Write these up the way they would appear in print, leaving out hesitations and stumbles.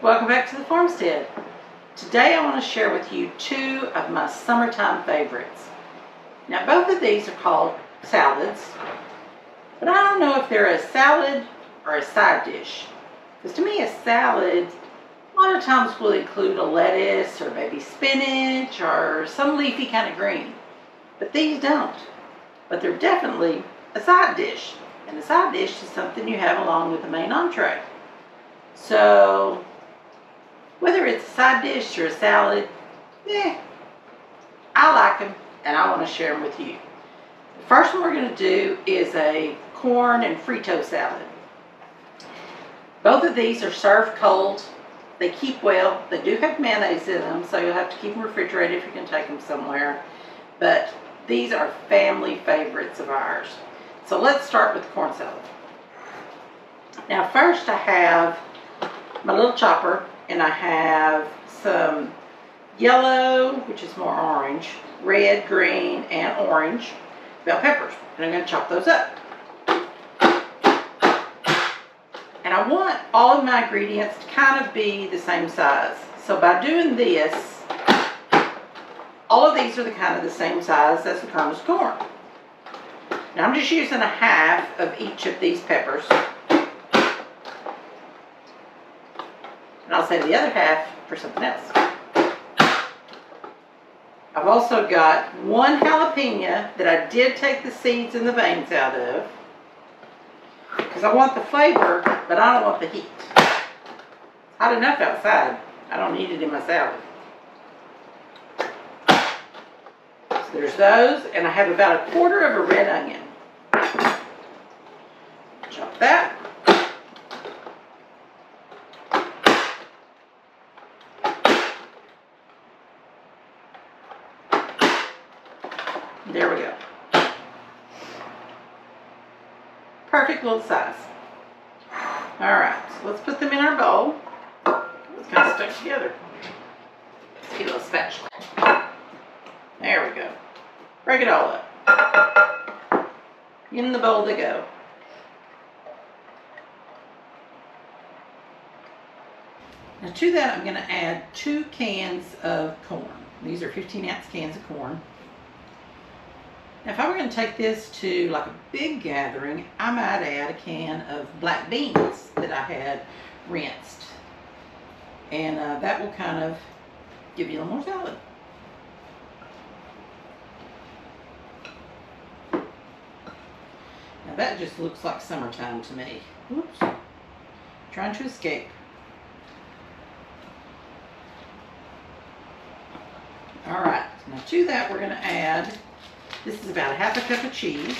Welcome back to the Farmstead. Today I want to share with you two of my summertime favorites. Now both of these are called salads, but I don't know if they're a salad or a side dish. Because to me a salad a lot of times will include a lettuce or maybe spinach or some leafy kind of green. But these don't. But they're definitely a side dish. And a side dish is something you have along with the main entree. So whether it's a side dish or a salad, I like them and I want to share them with you. The first one we're going to do is a corn and Frito salad. Both of these are served cold. They keep well. They do have mayonnaise in them, so you'll have to keep them refrigerated if you can take them somewhere. But these are family favorites of ours. So let's start with the corn salad. Now first I have my little chopper, and I have some yellow, which is more orange, red, green, and orange bell peppers. And I'm going to chop those up. And I want all of my ingredients to kind of be the same size. So by doing this, all of these are the same size as the kernels of corn. Now I'm just using a half of each of these peppers. And I'll save the other half for something else. I've also got one jalapeno that I did take the seeds and the veins out of. Because I want the flavor, but I don't want the heat. It's hot enough outside. I don't need it in my salad. So there's those, and I have about a quarter of a red onion. Chop that. There we go. Perfect little size. Alright, so let's put them in our bowl. It's kind of stuck together. Let's get a little spatula. There we go. Break it all up. In the bowl they go. Now to that I'm going to add 2 cans of corn. These are 15-ounce cans of corn. Now if I were going to take this to like a big gathering, I might add a can of black beans that I had rinsed. And that will kind of give you a little more salad. Now that just looks like summertime to me. Oops. Trying to escape. Alright, now to that we're going to add, this is about a half a cup of cheese.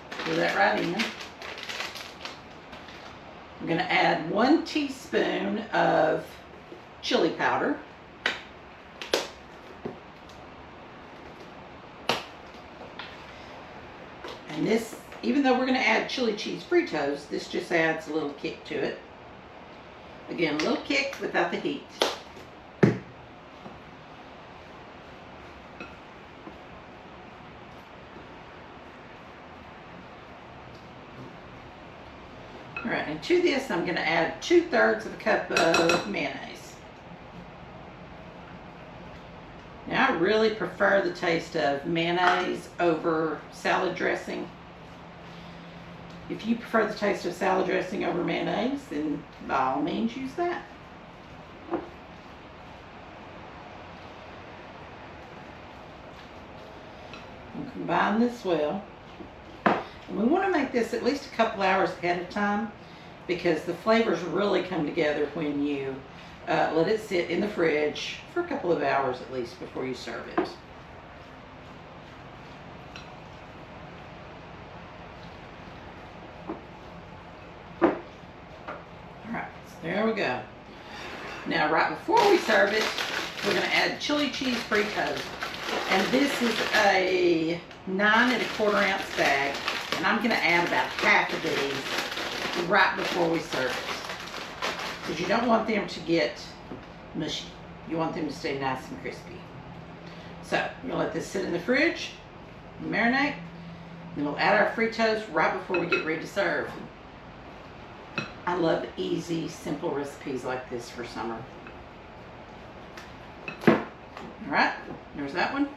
Pour that right in. I'm going to add 1 teaspoon of chili powder. And this, even though we're going to add chili cheese Fritos, this just adds a little kick to it. Again, a little kick without the heat. Alright, and to this I'm going to add 2/3 of a cup of mayonnaise. Now I really prefer the taste of mayonnaise over salad dressing. If you prefer the taste of salad dressing over mayonnaise, then by all means use that. And combine this well. And we want to make this at least a couple hours ahead of time because the flavors really come together when you let it sit in the fridge for a couple of hours at least before you serve it. Alright, so there we go. Now right before we serve it, we're going to add chili cheese Fritos. And this is a 9 1/4 ounce bag. And I'm going to add about half of these right before we serve it. Because you don't want them to get mushy. You want them to stay nice and crispy. So, we're going to let this sit in the fridge, marinate, and we'll add our Fritos right before we get ready to serve. I love easy, simple recipes like this for summer. Alright, there's that one.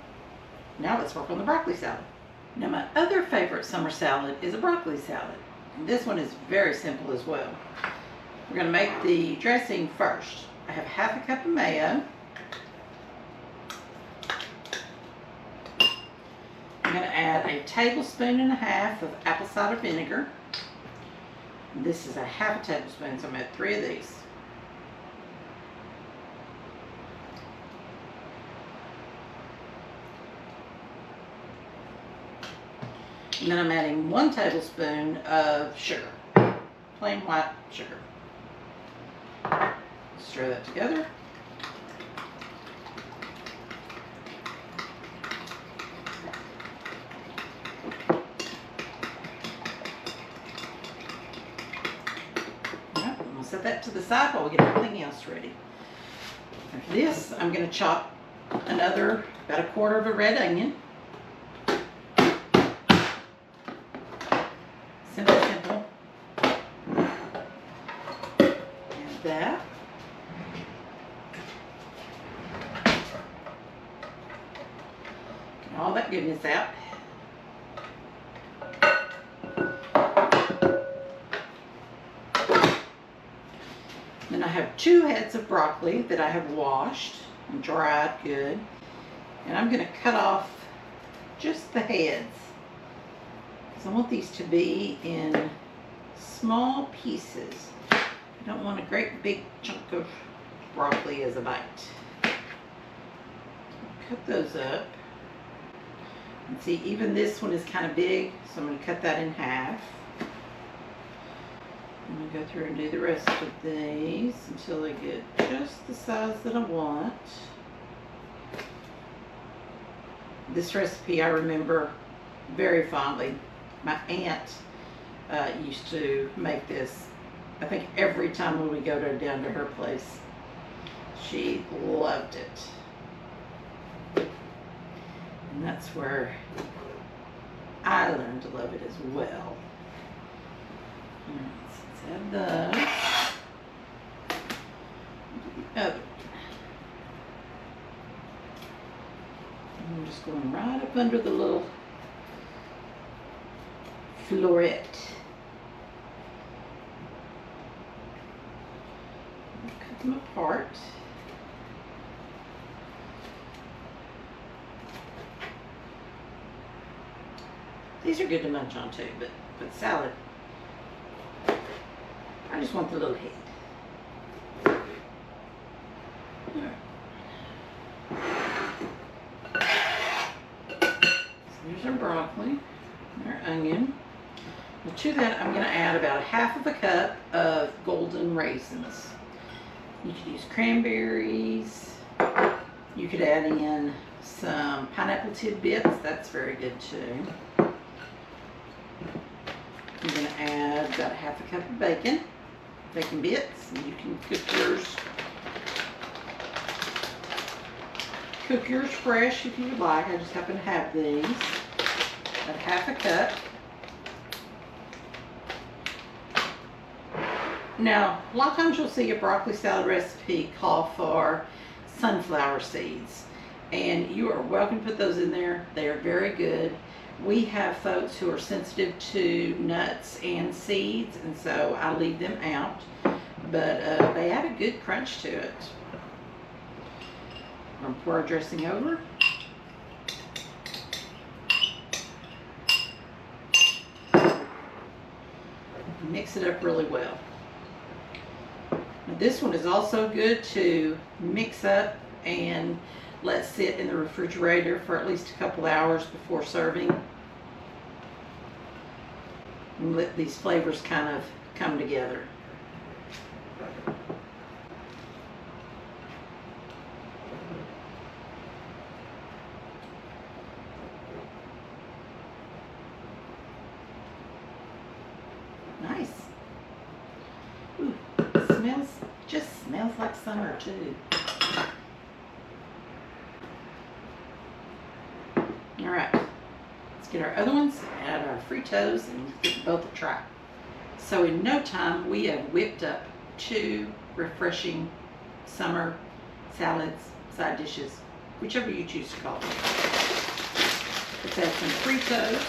Now let's work on the broccoli salad. Now my other favorite summer salad is a broccoli salad. And this one is very simple as well. We're going to make the dressing first. I have half a cup of mayo. I'm going to add a tablespoon and a half of apple cider vinegar. This is a half a tablespoon, so I'm going to add 3 of these. And then I'm adding 1 tablespoon of sugar, plain white sugar. Stir that together. Alright, I'm going to set that to the side while we get everything else ready. After this, I'm going to chop about a 1/4 of a red onion. Simple. And that. Get all that goodness out. Then I have 2 heads of broccoli that I have washed and dried good. And I'm going to cut off just the heads. I want these to be in small pieces. I don't want a great big chunk of broccoli as a bite. Cut those up. And see, even this one is kind of big, so I'm going to cut that in half. I'm going to go through and do the rest of these until I get just the size that I want. This recipe I remember very fondly. My aunt used to make this, I think, every time when we go down to her place. She loved it. And that's where I learned to love it as well. Let's add those. The other. I'm just going right up under the little floret. Cut them apart. These are good to munch on too, but salad, I just want the little head. All right. So here's our broccoli, our onion. And to that, I'm going to add about 1/2 a cup of golden raisins. You could use cranberries. You could add in some pineapple tidbits. That's very good too. I'm going to add about 1/2 a cup of bacon bits. And you can cook yours fresh if you would like. I just happen to have these. About 1/2 a cup. Now, a lot of times you'll see a broccoli salad recipe call for sunflower seeds, and you are welcome to put those in there. They are very good. We have folks who are sensitive to nuts and seeds, and so I leave them out, but they add a good crunch to it. I'm going to pour our dressing over. Mix it up really well. Now, this one is also good to mix up and let sit in the refrigerator for at least a couple hours before serving. And let these flavors kind of come together. Nice. Ooh, smells like summer too. All right, let's get our other ones, add our Fritos, and give both a try. So in no time, we have whipped up 2 refreshing summer salads, side dishes, whichever you choose to call them. Let's add some Fritos.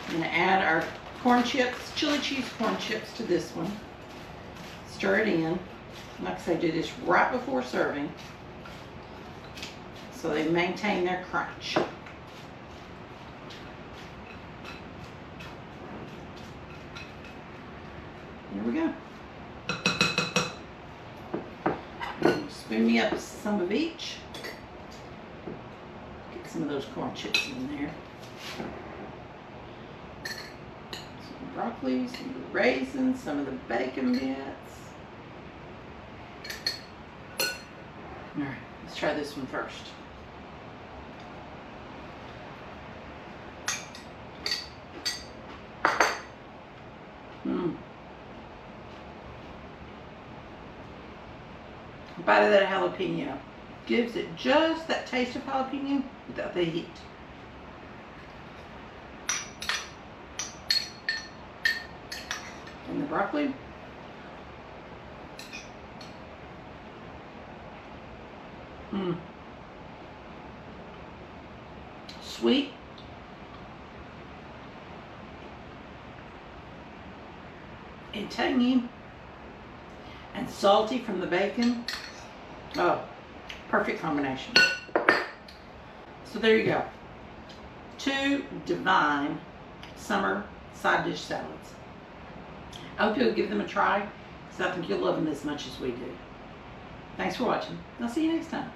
I'm going to add our corn chips, chili cheese corn chips to this one. Stir it in. Like I say, do this right before serving so they maintain their crunch. Here we go. Spoon me up some of each. Get some of those corn chips in there. Some broccoli, some raisins, some of the bacon bits. All right, let's try this one first. A bite of that jalapeno gives it just that taste of jalapeno without the heat. And the broccoli. Sweet. And tangy. And salty from the bacon. Oh, perfect combination. So there you go. 2 divine summer side dish salads. I hope you'll give them a try, because I think you'll love them as much as we do. Thanks for watching. I'll see you next time.